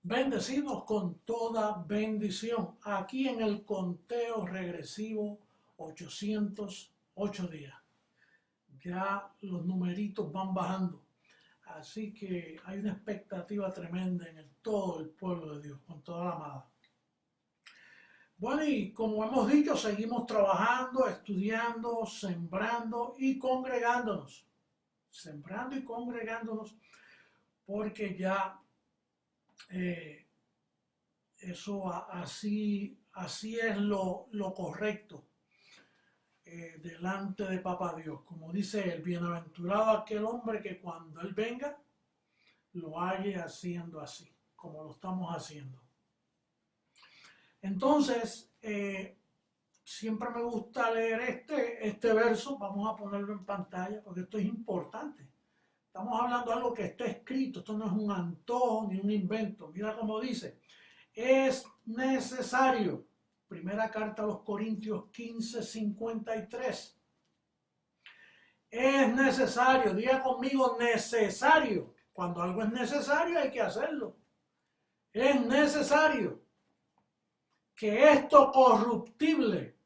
Bendecidos con toda bendición. Aquí en el conteo regresivo 808 días. Ya los numeritos van bajando. Así que hay una expectativa tremenda en todo el pueblo de Dios, con toda la amada. Bueno, y como hemos dicho, seguimos trabajando, estudiando, sembrando y congregándonos. Sembrando y congregándonos porque ya eso así es lo correcto delante de Papá Dios. Como dice el bienaventurado aquel hombre que cuando Él venga lo halle haciendo así, como lo estamos haciendo. Entonces, siempre me gusta leer este verso, vamos a ponerlo en pantalla porque esto es importante. Estamos hablando de algo que está escrito, esto no es un antojo ni un invento. Mira cómo dice, es necesario. Primera carta a los Corintios 15:53. Es necesario, diga conmigo necesario. Cuando algo es necesario hay que hacerlo. Es necesario que esto corruptible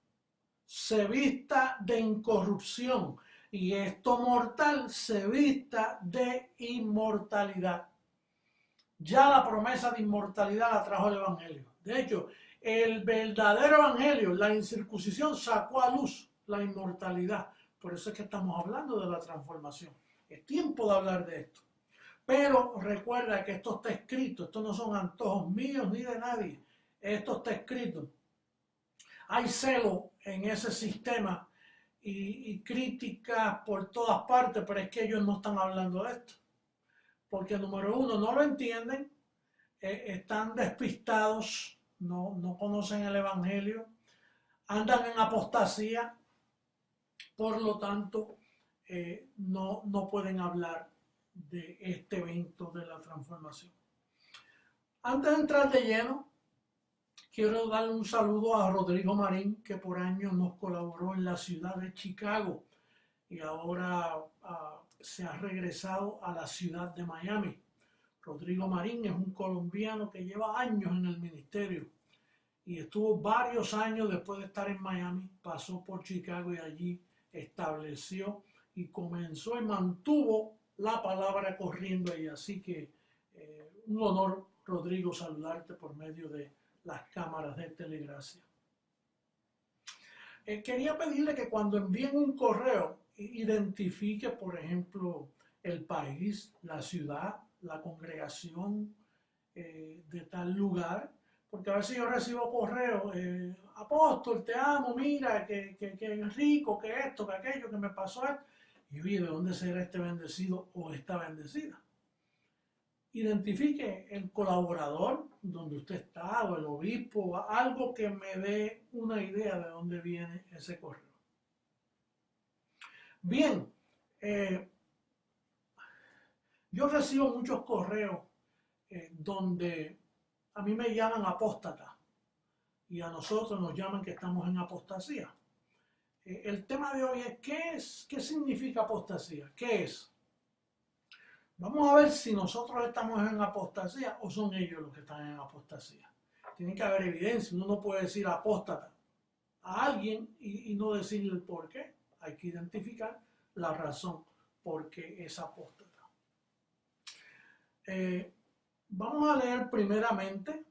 se vista de incorrupción y esto mortal se vista de inmortalidad. Ya la promesa de inmortalidad la trajo el Evangelio. De hecho, el verdadero Evangelio, la incircuncisión, sacó a luz la inmortalidad. Por eso es que estamos hablando de la transformación. Es tiempo de hablar de esto. Pero recuerda que esto está escrito, esto no son antojos míos ni de nadie. Esto está escrito. Hay celo en ese sistema y críticas por todas partes, pero es que ellos no están hablando de esto. Porque número uno, no lo entienden, están despistados, no conocen el Evangelio, andan en apostasía, por lo tanto, no pueden hablar de este evento de la transformación. Antes de entrar de lleno, quiero darle un saludo a Rodrigo Marín, que por años nos colaboró en la ciudad de Chicago y ahora se ha regresado a la ciudad de Miami. Rodrigo Marín es un colombiano que lleva años en el ministerio y estuvo varios años después de estar en Miami, pasó por Chicago y allí estableció y comenzó y mantuvo la palabra corriendo ahí. Así que un honor, Rodrigo, saludarte por medio de las cámaras de Telegracia. Quería pedirle que cuando envíen un correo, identifique, por ejemplo, el país, la ciudad, la congregación de tal lugar, porque a veces yo recibo correos, apóstol, te amo, mira, que rico, que esto, que aquello, que me pasó esto. Y oye, ¿de dónde será este bendecido o esta bendecida? Identifique el colaborador donde usted está o el obispo, algo que me dé una idea de dónde viene ese correo. Bien, yo recibo muchos correos donde a mí me llaman apóstata y a nosotros nos llaman que estamos en apostasía. El tema de hoy es ¿qué significa apostasía? ¿Qué es? Vamos a ver si nosotros estamos en apostasía o son ellos los que están en apostasía. Tiene que haber evidencia, uno no puede decir apóstata a alguien y no decirle el por qué. Hay que identificar la razón por qué es apóstata. Vamos a leer primeramente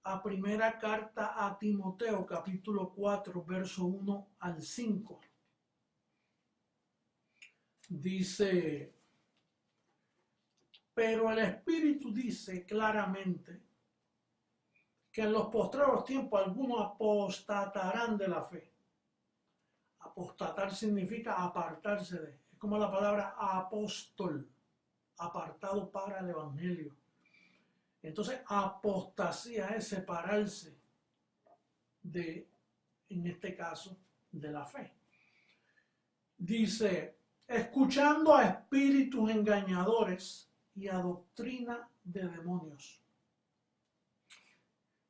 a primera carta a Timoteo, capítulo 4, verso 1 al 5. Dice, pero el Espíritu dice claramente que en los postreros tiempos algunos apostatarán de la fe. Apostatar significa apartarse de, es como la palabra apóstol, apartado para el Evangelio. Entonces, apostasía es separarse de, en este caso, de la fe. Dice, escuchando a espíritus engañadores y a doctrina de demonios.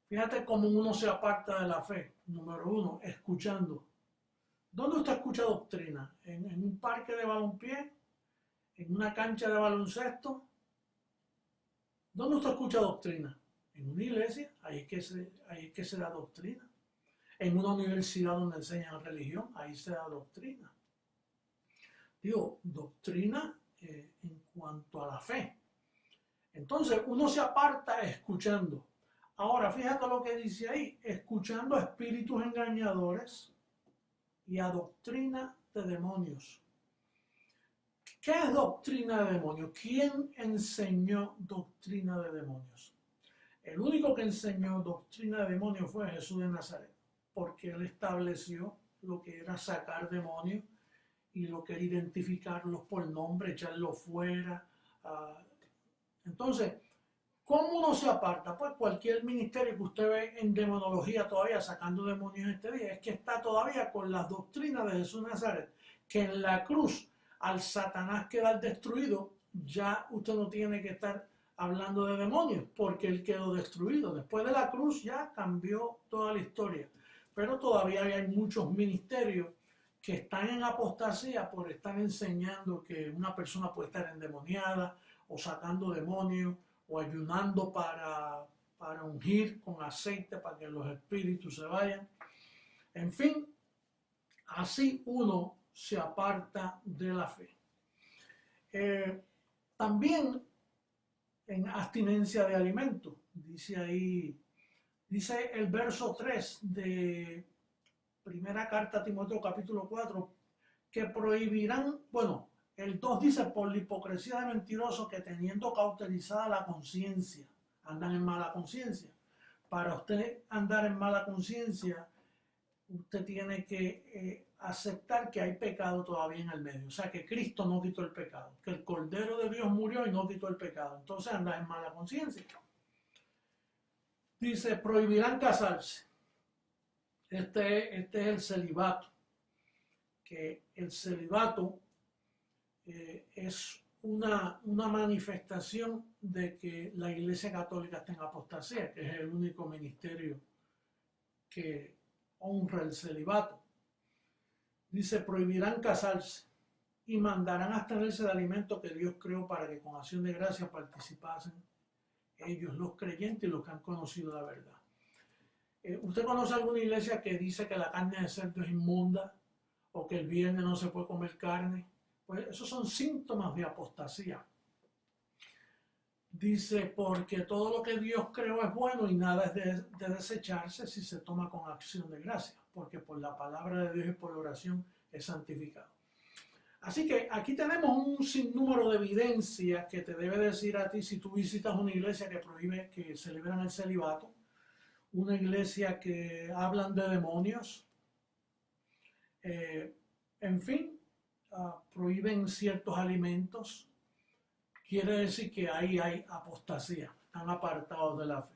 Fíjate cómo uno se aparta de la fe. Número uno, escuchando. ¿Dónde usted escucha doctrina? ¿En un parque de balompié? ¿En una cancha de baloncesto? ¿Dónde usted escucha doctrina? En una iglesia, ahí es que se da doctrina. En una universidad donde enseñan religión, ahí se da doctrina. Digo, doctrina en cuanto a la fe. Entonces, uno se aparta escuchando. Ahora, fíjate lo que dice ahí, escuchando a espíritus engañadores y a doctrina de demonios. ¿Qué es doctrina de demonios? ¿Quién enseñó doctrina de demonios? El único que enseñó doctrina de demonios fue Jesús de Nazaret, porque él estableció lo que era sacar demonios y lo que era identificarlos por nombre, echarlos fuera. Entonces, ¿cómo uno se aparta? Pues cualquier ministerio que usted ve en demonología todavía sacando demonios este día, es que está todavía con las doctrinas de Jesús de Nazaret, que en la cruz, al Satanás quedar destruido, ya usted no tiene que estar hablando de demonios, porque él quedó destruido. Después de la cruz ya cambió toda la historia, pero todavía hay muchos ministerios que están en apostasía por estar enseñando que una persona puede estar endemoniada o sacando demonios o ayunando para ungir con aceite para que los espíritus se vayan. En fin, así uno se aparta de la fe. También en abstinencia de alimentos, dice ahí, dice el verso 3 de primera carta a Timoteo capítulo 4, que prohibirán, bueno, el 2 dice, por la hipocresía de mentirosos que teniendo cauterizada la conciencia, andan en mala conciencia. Para usted andar en mala conciencia, usted tiene que aceptar que hay pecado todavía en el medio. O sea, que Cristo no quitó el pecado, que el Cordero de Dios murió y no quitó el pecado. Entonces anda en mala conciencia. Dice, prohibirán casarse. Este es el celibato. Que el celibato es una manifestación de que la Iglesia Católica está en apostasía, que es el único ministerio que honra el celibato. Dice, prohibirán casarse y mandarán abstenerse de alimentos que Dios creó para que con acción de gracia participasen ellos, los creyentes y los que han conocido la verdad. ¿Usted conoce alguna iglesia que dice que la carne de cerdo es inmunda o que el viernes no se puede comer carne? Pues esos son síntomas de apostasía. Dice, porque todo lo que Dios creó es bueno y nada es de desecharse si se toma con acción de gracia, porque por la palabra de Dios y por la oración es santificado. Así que aquí tenemos un sinnúmero de evidencias que te debe decir a ti si tú visitas una iglesia que prohíbe, que celebran el celibato, una iglesia que hablan de demonios, en fin, prohíben ciertos alimentos. Quiere decir que ahí hay apostasía, están apartados de la fe.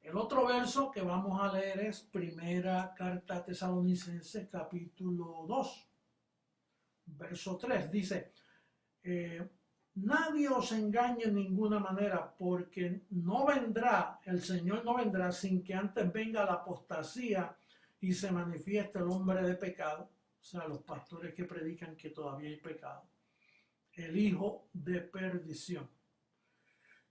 El otro verso que vamos a leer es Primera Carta a Tesalonicenses, capítulo 2, verso 3. Dice, nadie os engañe en ninguna manera, porque no vendrá, el Señor no vendrá sin que antes venga la apostasía y se manifieste el hombre de pecado, o sea, los pastores que predican que todavía hay pecado, el hijo de perdición.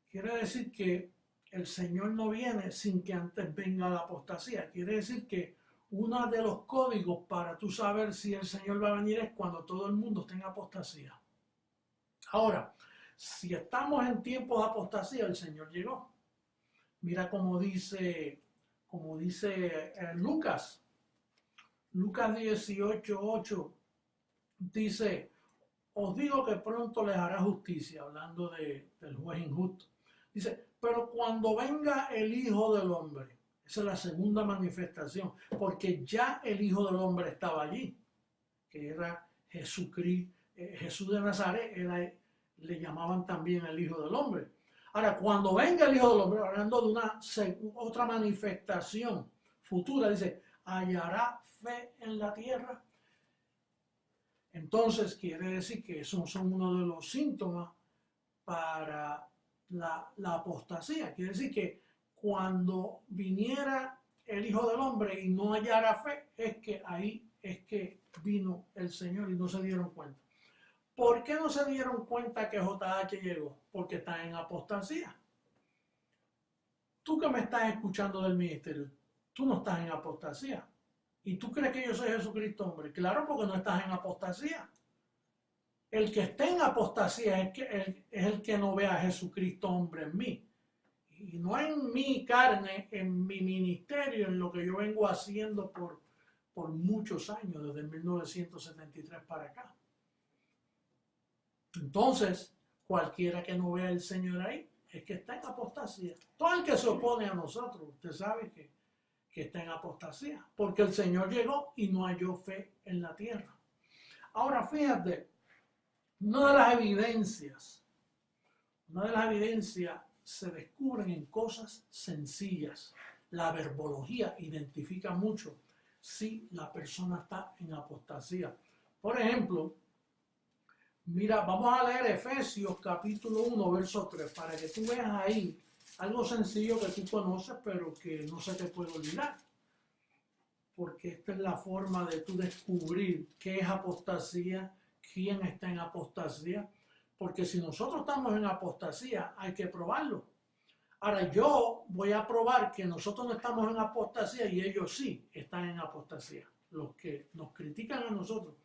Quiere decir que el Señor no viene sin que antes venga la apostasía. Quiere decir que uno de los códigos para tú saber si el Señor va a venir es cuando todo el mundo esté en apostasía. Ahora, si estamos en tiempos de apostasía, el Señor llegó. Mira como dice Lucas 18:8, dice, os digo que pronto les hará justicia, hablando del juez injusto. Dice, pero cuando venga el Hijo del Hombre, esa es la segunda manifestación, porque ya el Hijo del Hombre estaba allí, que era Jesucristo, Jesús de Nazaret, le llamaban también el Hijo del Hombre. Ahora, cuando venga el Hijo del Hombre, hablando de otra manifestación futura, dice, hallará fe en la tierra. Entonces quiere decir que esos son uno de los síntomas para la apostasía. Quiere decir que cuando viniera el Hijo del Hombre y no hallara fe, es que ahí es que vino el Señor y no se dieron cuenta. ¿Por qué no se dieron cuenta que JH llegó? Porque están en apostasía. Tú que me estás escuchando del ministerio, tú no estás en apostasía. ¿Y tú crees que yo soy Jesucristo, hombre? Claro, porque no estás en apostasía. El que esté en apostasía es el que no ve a Jesucristo, hombre, en mí. Y no en mi carne, en mi ministerio, en lo que yo vengo haciendo por muchos años, desde 1973 para acá. Entonces, cualquiera que no vea al Señor ahí, es que está en apostasía. Todo el que se opone a nosotros, usted sabe que está en apostasía, porque el Señor llegó y no halló fe en la tierra. Ahora, fíjate, una de las evidencias se descubren en cosas sencillas. La verbología identifica mucho si la persona está en apostasía. Por ejemplo, mira, vamos a leer Efesios capítulo 1, verso 3, para que tú veas ahí algo sencillo que tú conoces, pero que no se te puede olvidar. Porque esta es la forma de tú descubrir qué es apostasía, quién está en apostasía. Porque si nosotros estamos en apostasía, hay que probarlo. Ahora yo voy a probar que nosotros no estamos en apostasía y ellos sí están en apostasía. Los que nos critican a nosotros,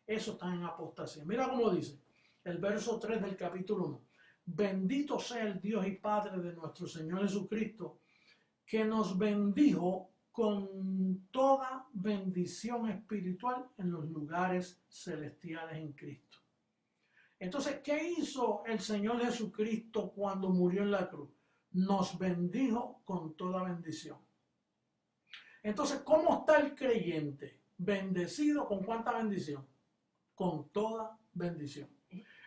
esos están en apostasía. Mira cómo dice el verso 3 del capítulo 1. Bendito sea el Dios y Padre de nuestro Señor Jesucristo, que nos bendijo con toda bendición espiritual en los lugares celestiales en Cristo. Entonces, ¿qué hizo el Señor Jesucristo cuando murió en la cruz? Nos bendijo con toda bendición. Entonces, ¿cómo está el creyente? Bendecido con ¿cuánta bendición? Con toda bendición.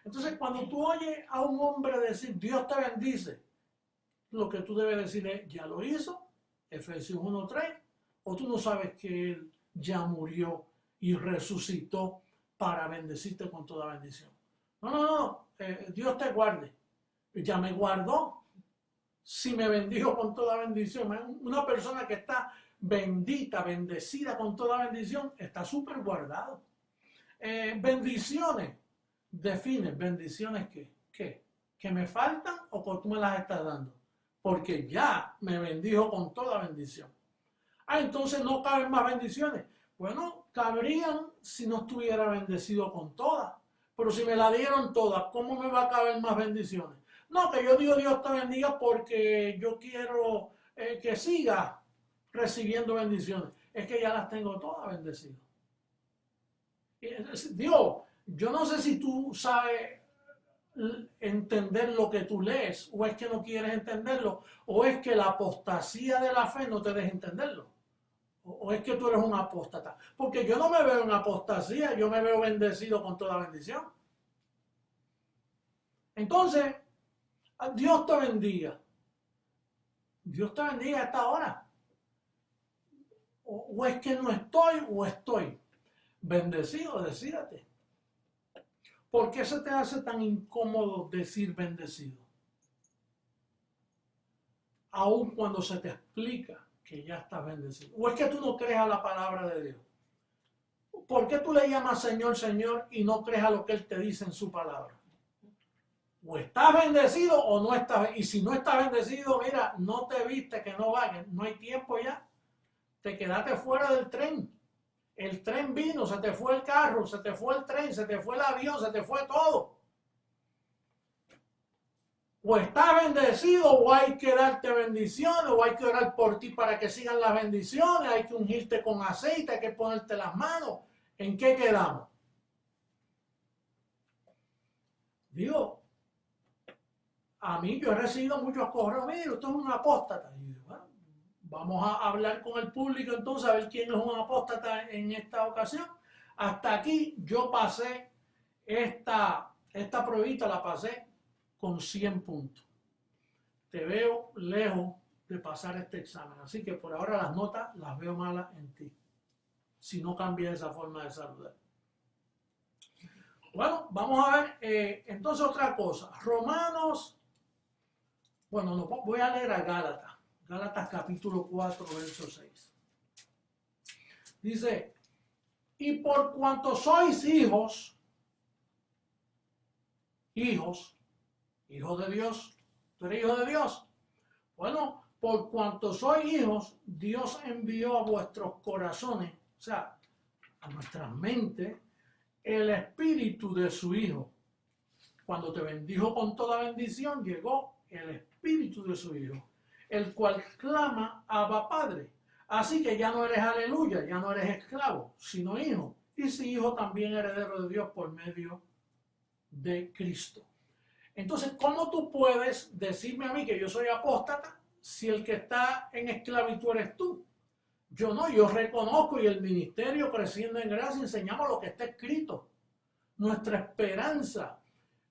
Entonces, cuando tú oyes a un hombre decir, Dios te bendice, lo que tú debes decir es, ya lo hizo, Efesios 1:3, o tú no sabes que Él ya murió y resucitó para bendecirte con toda bendición. No, Dios te guarde. Ya me guardó. Si me bendijo con toda bendición, una persona que está bendita, bendecida con toda bendición, está súper guardado. Bendiciones. Define, bendiciones ¿qué? ¿Que me faltan o que tú me las estás dando? Porque ya me bendijo con toda bendición. Entonces no caben más bendiciones. Bueno, cabrían si no estuviera bendecido con todas. Pero si me la dieron todas, ¿cómo me va a caber más bendiciones? No, que yo digo Dios te bendiga porque yo quiero que siga recibiendo bendiciones. Es que ya las tengo todas bendecidas. Dios, yo no sé si tú sabes entender lo que tú lees, o es que no quieres entenderlo, o es que la apostasía de la fe no te deja entenderlo, o es que tú eres un apóstata. Porque yo no me veo en apostasía, yo me veo bendecido con toda bendición. Entonces, Dios te bendiga. Dios te bendiga a esta hora. O es que no estoy o estoy. Bendecido, decídate. ¿Por qué se te hace tan incómodo decir bendecido? Aun cuando se te explica que ya estás bendecido. ¿O es que tú no crees a la palabra de Dios? ¿Por qué tú le llamas Señor, Señor y no crees a lo que Él te dice en su palabra? O estás bendecido o no estás. Y si no estás bendecido, mira, no te viste, que no vayas, no hay tiempo ya. Te quedaste fuera del tren. El tren vino, se te fue el carro, se te fue el tren, se te fue el avión, se te fue todo. O estás bendecido o hay que darte bendiciones, o hay que orar por ti para que sigan las bendiciones, hay que ungirte con aceite, hay que ponerte las manos. ¿En qué quedamos? Digo, a mí yo he recibido muchos correos, mire, usted es un apóstata. Y yo, bueno, vamos a hablar con el público entonces a ver quién es un apóstata en esta ocasión. Hasta aquí yo pasé esta pruebita, la pasé con 100 puntos. Te veo lejos de pasar este examen, así que por ahora las notas las veo malas en ti, si no cambias esa forma de saludar. Bueno, vamos a ver entonces otra cosa. Romanos, bueno, no, voy a leer a Gálatas. Gálatas capítulo 4, verso 6. Dice, y por cuanto sois hijos, hijos, hijos de Dios. ¿Tú eres hijo de Dios? Bueno, por cuanto sois hijos, Dios envió a vuestros corazones, o sea, a nuestras mentes, el espíritu de su Hijo. Cuando te bendijo con toda bendición, llegó el espíritu de su Hijo, el cual clama Abba Padre. Así que ya no eres aleluya, ya no eres esclavo, sino hijo. Y si hijo, también heredero de Dios por medio de Cristo. Entonces, ¿cómo tú puedes decirme a mí que yo soy apóstata si el que está en esclavitud eres tú? Yo no, yo reconozco, y el ministerio Creciendo en Gracia enseñamos lo que está escrito. Nuestra esperanza,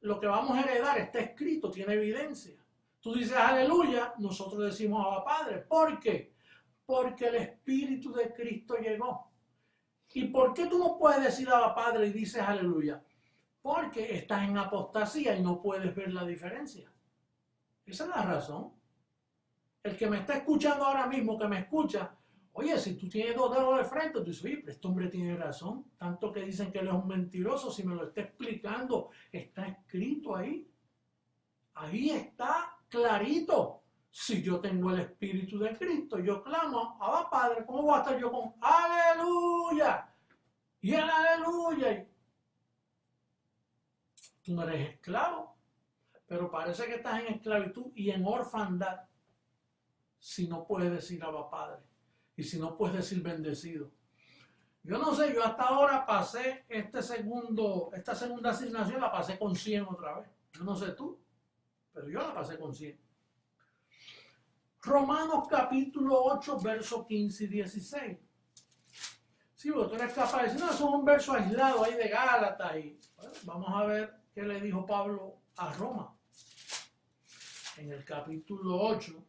lo que vamos a heredar está escrito, tiene evidencia. Tú dices aleluya, nosotros decimos Abba Padre. ¿Por qué? Porque el Espíritu de Cristo llegó. ¿Y por qué tú no puedes decir Abba Padre y dices aleluya? Porque estás en apostasía y no puedes ver la diferencia. Esa es la razón. El que me está escuchando ahora mismo, que me escucha, oye, si tú tienes dos dedos de frente, tú dices, oye, pero este hombre tiene razón. Tanto que dicen que él es un mentiroso, si me lo está explicando, está escrito ahí. Ahí está clarito. Si yo tengo el Espíritu de Cristo, yo clamo, Abba Padre, ¿cómo voy a estar yo con aleluya? Y el aleluya. Tú no eres esclavo, pero parece que estás en esclavitud y en orfandad si no puedes decir Abba Padre y si no puedes decir bendecido. Yo no sé, yo hasta ahora pasé esta segunda asignación, la pasé con 100 otra vez. Yo no sé tú, pero yo la pasé con 100. Romanos capítulo 8, versos 15 y 16. Sí, porque tú eres capaz de decir, no, eso es un verso aislado ahí de Gálatas. Y bueno, vamos a ver qué le dijo Pablo a Roma. En el capítulo 8,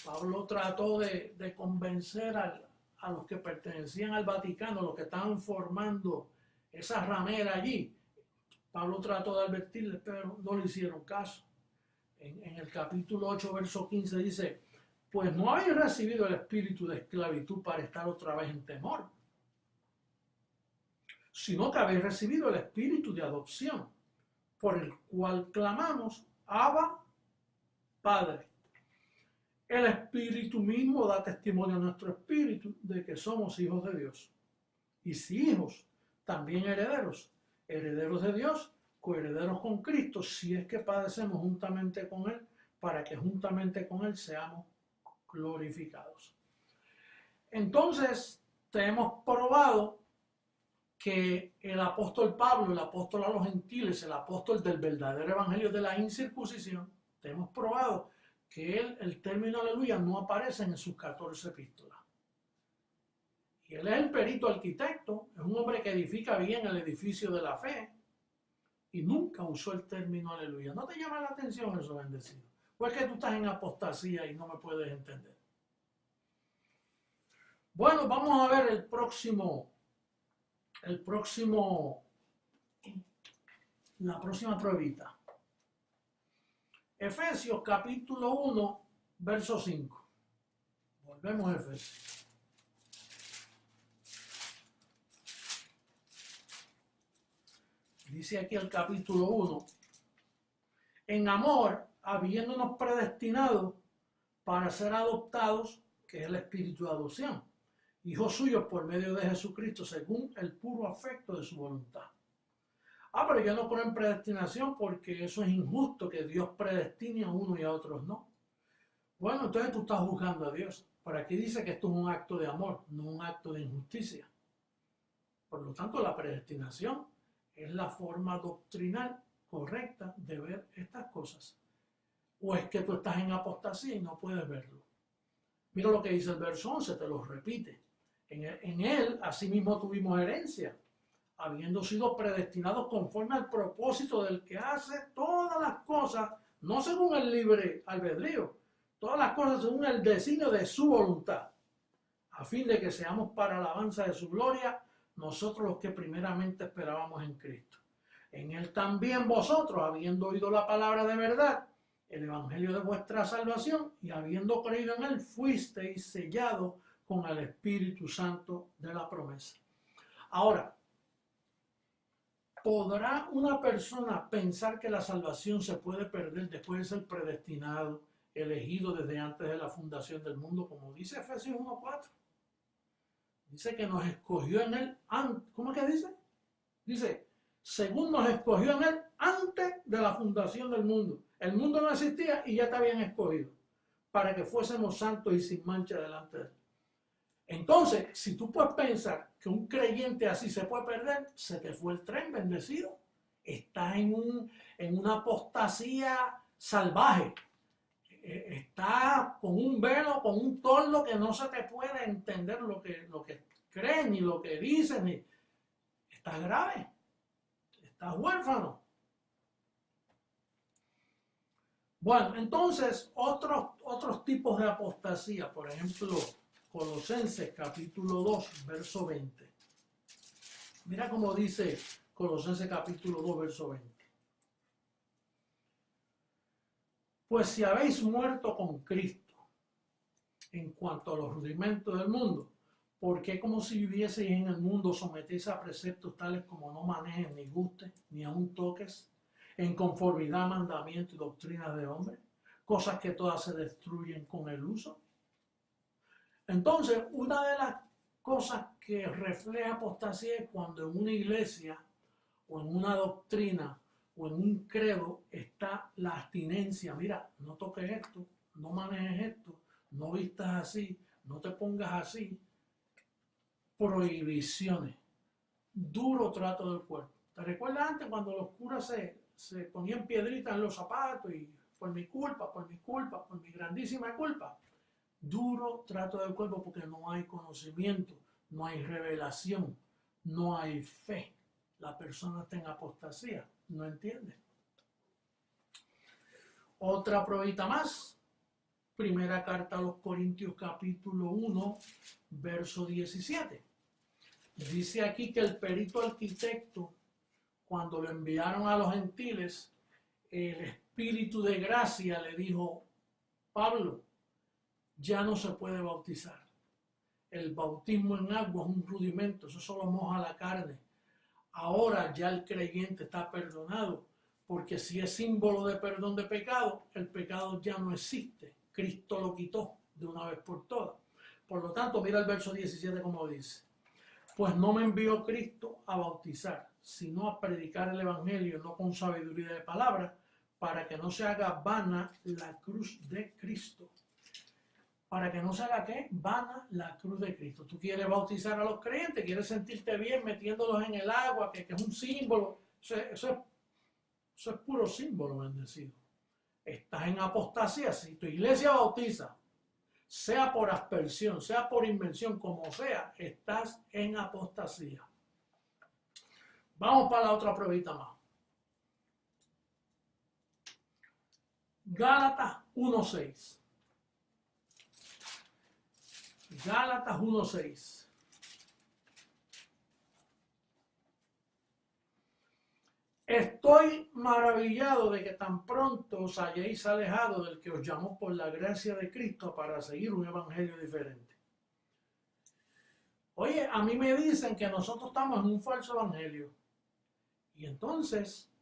Pablo trató de convencer a los que pertenecían al Vaticano, los que estaban formando esa ramera allí. Pablo trató de advertirles, pero no le hicieron caso. En el capítulo 8, verso 15 dice, pues no habéis recibido el espíritu de esclavitud para estar otra vez en temor, sino que habéis recibido el espíritu de adopción, por el cual clamamos, Abba, Padre. El Espíritu mismo da testimonio a nuestro espíritu de que somos hijos de Dios. Y si hijos, también herederos, herederos de Dios, coherederos con Cristo, si es que padecemos juntamente con Él, para que juntamente con Él seamos glorificados. Entonces, te hemos probado que el apóstol Pablo, el apóstol a los gentiles, el apóstol del verdadero evangelio de la incircuncisión, te hemos probado que el término aleluya no aparece en sus 14 epístolas. Y él es el perito arquitecto, es un hombre que edifica bien el edificio de la fe y nunca usó el término aleluya. ¿No te llama la atención eso, bendecido? ¿O es que tú estás en apostasía y no me puedes entender? Bueno, vamos a ver la próxima pruebita. Efesios capítulo 1, verso 5. Volvemos a Efesios. Dice aquí el capítulo 1. En amor, habiéndonos predestinado para ser adoptados, que es el espíritu de adopción, hijos suyos por medio de Jesucristo, según el puro afecto de su voluntad. Pero yo no creo en predestinación porque eso es injusto, que Dios predestine a uno y a otros no. Bueno, entonces tú estás juzgando a Dios. Por aquí dice que esto es un acto de amor, no un acto de injusticia. Por lo tanto, la predestinación es la forma doctrinal correcta de ver estas cosas. ¿O es que tú estás en apostasía y no puedes verlo? Mira lo que dice el verso 11, te lo repite. En él, asimismo, tuvimos herencia, habiendo sido predestinados conforme al propósito del que hace todas las cosas, no según el libre albedrío, todas las cosas según el designio de su voluntad, a fin de que seamos para alabanza de su gloria, nosotros los que primeramente esperábamos en Cristo. En él también vosotros, habiendo oído la palabra de verdad, el evangelio de vuestra salvación, y habiendo creído en él, fuisteis sellados con el Espíritu Santo de la promesa. Ahora, ¿Podrá una persona pensar que la salvación se puede perder después de ser predestinado, elegido desde antes de la fundación del mundo? Como dice Efesios 1:4. Dice que nos escogió en él, ¿cómo es que dice? Dice, según nos escogió en él antes de la fundación del mundo. El mundo no existía y ya te habían escogido para que fuésemos santos y sin mancha delante de él. Entonces, si tú puedes pensar que un creyente así se puede perder, se te fue el tren, bendecido. Estás en una apostasía salvaje. Estás con un velo, con un torno que no se te puede entender lo que creen ni lo que dicen. Estás grave. Estás huérfano. Bueno, entonces, otros tipos de apostasía, por ejemplo, Colosenses capítulo 2, verso 20. Mira cómo dice Colosenses capítulo 2, verso 20. Pues si habéis muerto con Cristo en cuanto a los rudimentos del mundo, ¿por qué como si vivieseis en el mundo sometéis a preceptos tales como no manejes ni gustes, ni aun toques, en conformidad a mandamientos y doctrinas de hombres, cosas que todas se destruyen con el uso? Entonces, una de las cosas que refleja apostasía es cuando en una iglesia o en una doctrina o en un credo está la abstinencia. Mira, no toques esto, no manejes esto, no vistas así, no te pongas así. Prohibiciones, duro trato del cuerpo. ¿Te recuerdas antes cuando los curas se ponían piedritas en los zapatos y por mi culpa, por mi grandísima culpa? Duro trato del cuerpo porque no hay conocimiento, no hay revelación, no hay fe. La persona está en apostasía, no entiende. Otra probita más. Primera carta a los Corintios capítulo 1, verso 17. Dice aquí que el perito arquitecto, cuando lo enviaron a los gentiles, el Espíritu de gracia le dijo, Pablo, ya no se puede bautizar. El bautismo en agua es un rudimento, eso solo moja la carne. Ahora ya el creyente está perdonado, porque si es símbolo de perdón de pecado, el pecado ya no existe. Cristo lo quitó de una vez por todas. Por lo tanto, mira el verso 17 como dice. Pues no me envió Cristo a bautizar, sino a predicar el evangelio, no con sabiduría de palabras, para que no se haga vana la cruz de Cristo. Para que no se haga ¿qué? Vana la cruz de Cristo. Tú quieres bautizar a los creyentes, quieres sentirte bien metiéndolos en el agua, que es un símbolo. Eso es puro símbolo, bendecido. Estás en apostasía. Si tu iglesia bautiza, sea por aspersión, sea por inmersión, como sea, estás en apostasía. Vamos para la otra pruebita más. Gálatas 1:6. Gálatas 1:6. Estoy maravillado de que tan pronto os hayáis alejado del que os llamó por la gracia de Cristo para seguir un evangelio diferente. Oye, a mí me dicen que nosotros estamos en un falso evangelio. Y entonces,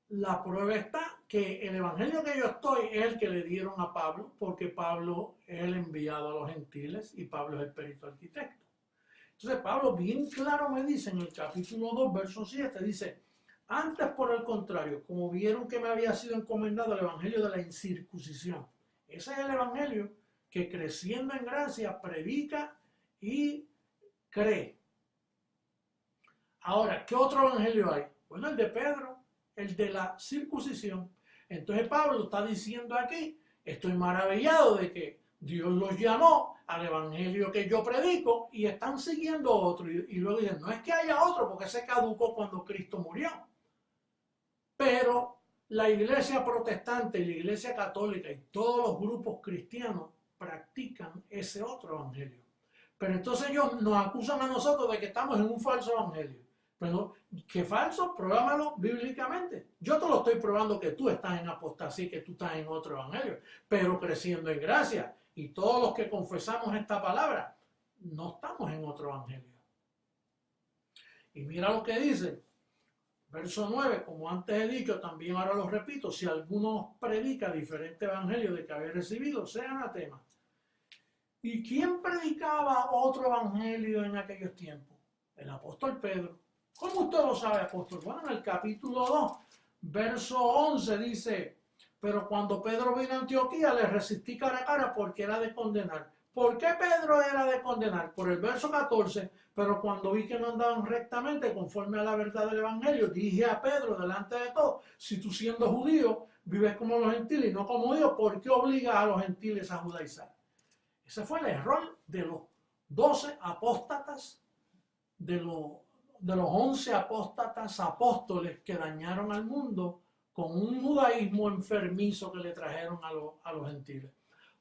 la prueba está que el evangelio que yo estoy es el que le dieron a Pablo, porque Pablo es el enviado a los gentiles y Pablo es el perito arquitecto. Entonces Pablo bien claro me dice en el capítulo 2, verso 7, dice, antes por el contrario, como vieron que me había sido encomendado el evangelio de la incircuncisión. Ese es el evangelio que creciendo en gracia predica y cree. Ahora, ¿qué otro evangelio hay? Bueno, el de Pedro, el de la circuncisión. Entonces Pablo está diciendo aquí, estoy maravillado de que Dios los llamó al evangelio que yo predico y están siguiendo otro. Y luego dicen, no es que haya otro porque se caducó cuando Cristo murió. Pero la iglesia protestante y la iglesia católica y todos los grupos cristianos practican ese otro evangelio. Pero entonces ellos nos acusan a nosotros de que estamos en un falso evangelio. Pero, ¿qué falso? Pruébamelo bíblicamente. Yo te lo estoy probando que tú estás en apostasía, que tú estás en otro evangelio, pero creciendo en gracia. Y todos los que confesamos esta palabra, no estamos en otro evangelio. Y mira lo que dice, verso 9, como antes he dicho, también ahora lo repito, si alguno predica diferente evangelio de que habéis recibido, sea anatema. ¿Y quién predicaba otro evangelio en aquellos tiempos? El apóstol Pedro. ¿Cómo usted lo sabe, apóstol? Bueno, en el capítulo 2, verso 11 dice, pero cuando Pedro vino a Antioquía le resistí cara a cara porque era de condenar. ¿Por qué Pedro era de condenar? Por el verso 14, pero cuando vi que no andaban rectamente conforme a la verdad del evangelio, dije a Pedro delante de todos, si tú siendo judío vives como los gentiles y no como Dios, ¿por qué obligas a los gentiles a judaizar? Ese fue el error de los 12 apóstatas, de los 11 apóstatas apóstoles que dañaron al mundo con un judaísmo enfermizo que le trajeron a los gentiles.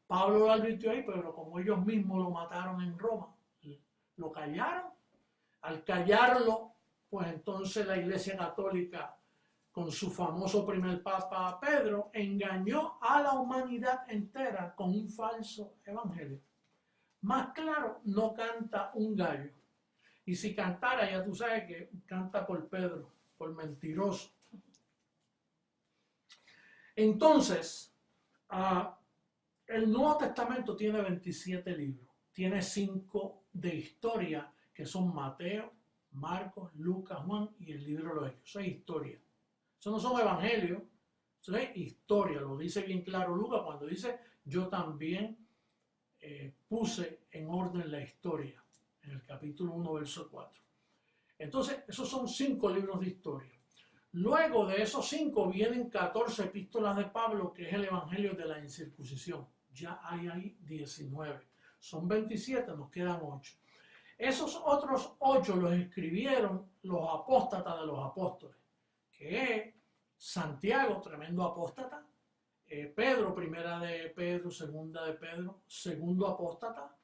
Pablo lo advirtió ahí, pero como ellos mismos lo mataron en Roma, lo callaron. Al callarlo, pues entonces la Iglesia Católica, con su famoso primer papa Pedro, engañó a la humanidad entera con un falso evangelio. Más claro, no canta un gallo. Y si cantara, ya tú sabes que canta por Pedro, por mentiroso. Entonces, el Nuevo Testamento tiene 27 libros. Tiene 5 de historia, que son Mateo, Marcos, Lucas, Juan y el libro de los Hechos. Eso es historia. Eso no son evangelios, eso es historia. Lo dice bien claro Lucas cuando dice, yo también puse en orden la historia, en el capítulo 1, verso 4. Entonces, esos son 5 libros de historia. Luego de esos 5 vienen 14 epístolas de Pablo, que es el evangelio de la incircuncisión. Ya hay ahí 19. Son 27, nos quedan 8. Esos otros 8 los escribieron los apóstatas de los apóstoles, que es Santiago, tremendo apóstata, Pedro, primera de Pedro, segunda de Pedro, segundo apóstata,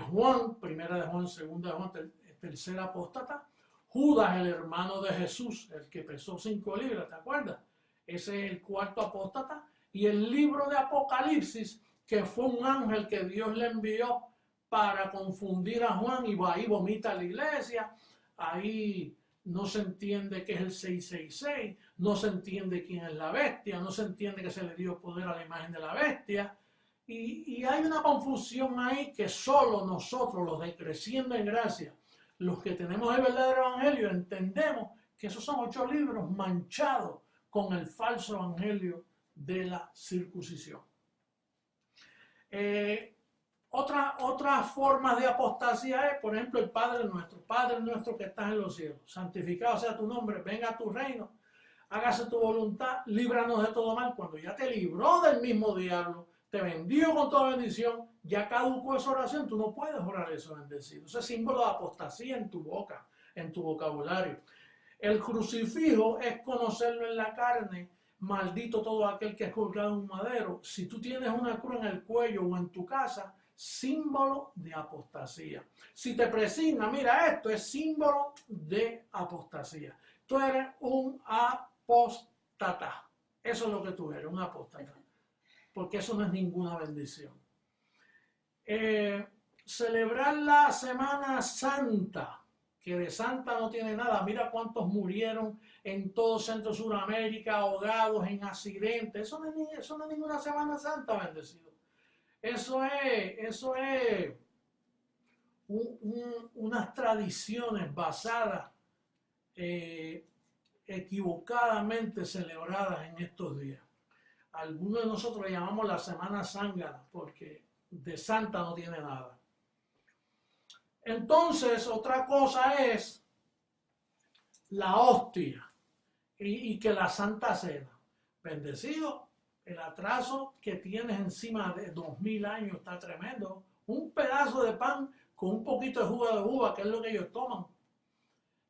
Juan, primera de Juan, segunda de Juan, tercera apóstata, Judas, el hermano de Jesús, el que pesó 5 libras, ¿te acuerdas? Ese es el cuarto apóstata, y el libro de Apocalipsis, que fue un ángel que Dios le envió para confundir a Juan, y ahí vomita a la iglesia, ahí no se entiende qué es el 666, no se entiende quién es la bestia, no se entiende que se le dio poder a la imagen de la bestia, y hay una confusión ahí que solo nosotros, los de Creciendo en Gracia, los que tenemos el verdadero evangelio, entendemos que esos son 8 libros manchados con el falso evangelio de la circuncisión. Otras formas de apostasía es, por ejemplo, el Padre nuestro que estás en los cielos, santificado sea tu nombre, venga a tu reino, hágase tu voluntad, líbranos de todo mal. Cuando ya te libró del mismo diablo, te bendijo con toda bendición, ya caducó esa oración, tú no puedes orar eso bendecido. Ese es símbolo de apostasía en tu boca, en tu vocabulario. El crucifijo es conocerlo en la carne, maldito todo aquel que es colgado en un madero. Si tú tienes una cruz en el cuello o en tu casa, símbolo de apostasía. Si te presigna, mira, esto es símbolo de apostasía. Tú eres un apóstata. Eso es lo que tú eres, un apóstata. Porque eso no es ninguna bendición. Celebrar la Semana Santa, que de santa no tiene nada. Mira cuántos murieron en todo Centro Suramérica, ahogados en accidentes. Eso no es ninguna Semana Santa, bendecido. Eso es unas tradiciones basadas, equivocadamente celebradas en estos días. Algunos de nosotros le llamamos la Semana Zángana, porque de santa no tiene nada. Entonces, otra cosa es la hostia y que la Santa Cena. Bendecido, el atraso que tienes encima de 2000 años está tremendo. Un pedazo de pan con un poquito de jugo de uva, que es lo que ellos toman.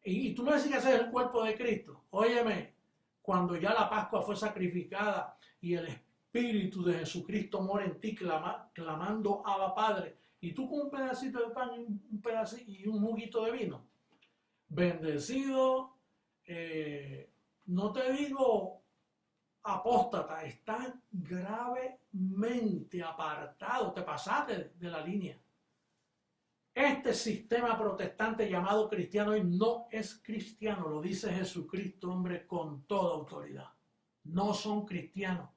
Y tú me decís que ese es el cuerpo de Cristo. Óyeme, cuando ya la Pascua fue sacrificada y el Espíritu de Jesucristo mora en ti clamando Abba Padre, y tú con un pedacito de pan y un juguito de vino, bendecido, no te digo apóstata, estás gravemente apartado, te pasaste de la línea. Este sistema protestante llamado cristiano hoy no es cristiano, lo dice Jesucristo, hombre, con toda autoridad. No son cristianos.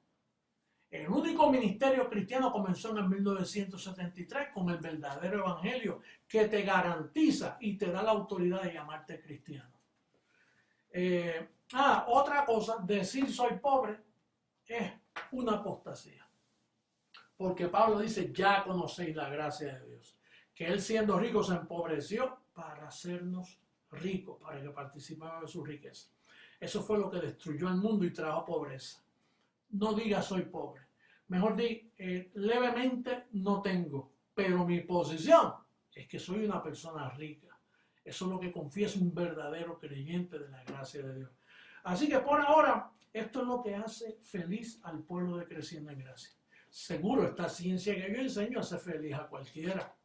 El único ministerio cristiano comenzó en el 1973 con el verdadero evangelio que te garantiza y te da la autoridad de llamarte cristiano. Otra cosa, decir soy pobre es una apostasía. Porque Pablo dice, ya conocéis la gracia de Dios. Que él siendo rico se empobreció para hacernos ricos, para que participemos de su riqueza. Eso fue lo que destruyó el mundo y trajo pobreza. No diga soy pobre. Mejor di, levemente no tengo, pero mi posición es que soy una persona rica. Eso es lo que confiesa un verdadero creyente de la gracia de Dios. Así que por ahora, esto es lo que hace feliz al pueblo de Creciendo en Gracia. Seguro esta ciencia que yo enseño hace feliz a cualquiera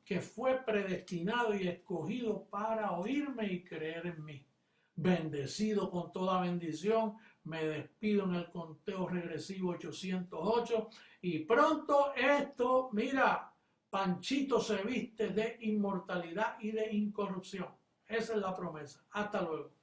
que fue predestinado y escogido para oírme y creer en mí. Bendecido con toda bendición, me despido en el conteo regresivo 808 y pronto esto, mira, Panchito se viste de inmortalidad y de incorrupción. Esa es la promesa. Hasta luego.